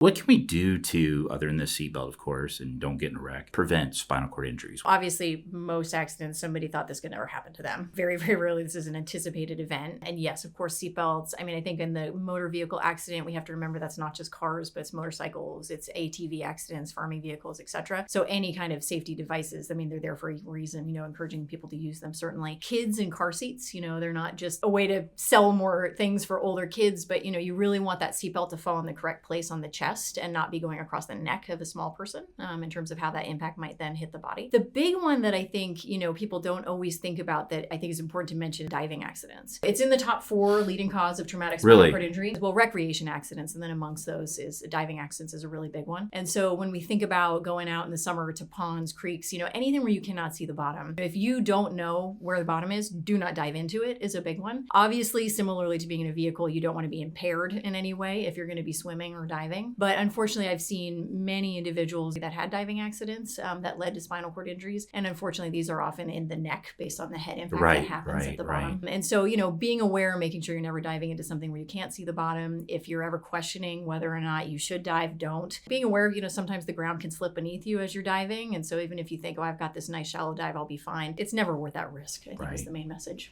What can we do to, other than the seatbelt, of course, and don't get in a wreck, prevent spinal cord injuries? Obviously, most accidents, somebody thought this could never happen to them. Very, very rarely this is an anticipated event. And yes, of course, seatbelts. I mean, I think in the motor vehicle accident, we have to remember that's not just cars, but it's motorcycles, it's ATV accidents, farming vehicles, etc. So any kind of safety devices, I mean, they're there for a reason, encouraging people to use them, certainly. Kids in car seats, they're not just a way to sell more things for older kids, but, you really want that seatbelt to fall in the correct place on the chest and not be going across the neck of a small person in terms of how that impact might then hit the body. The big one that I think, people don't always think about that I think is important to mention, diving accidents. It's in the top 4 leading cause of traumatic spinal cord injury. Well, recreation accidents, and then amongst those is diving accidents is a really big one. And so when we think about going out in the summer to ponds, creeks, anything where you cannot see the bottom, if you don't know where the bottom is, do not dive into it is a big one. Obviously, similarly to being in a vehicle, you don't want to be impaired in any way if you're going to be swimming or diving. But unfortunately, I've seen many individuals that had diving accidents that led to spinal cord injuries. And unfortunately, these are often in the neck based on the head impact that happens at the bottom. And so, being aware, making sure you're never diving into something where you can't see the bottom. If you're ever questioning whether or not you should dive, don't. Being aware, sometimes the ground can slip beneath you as you're diving. And so even if you think, oh, I've got this nice shallow dive, I'll be fine. It's never worth that risk, I think is the main message.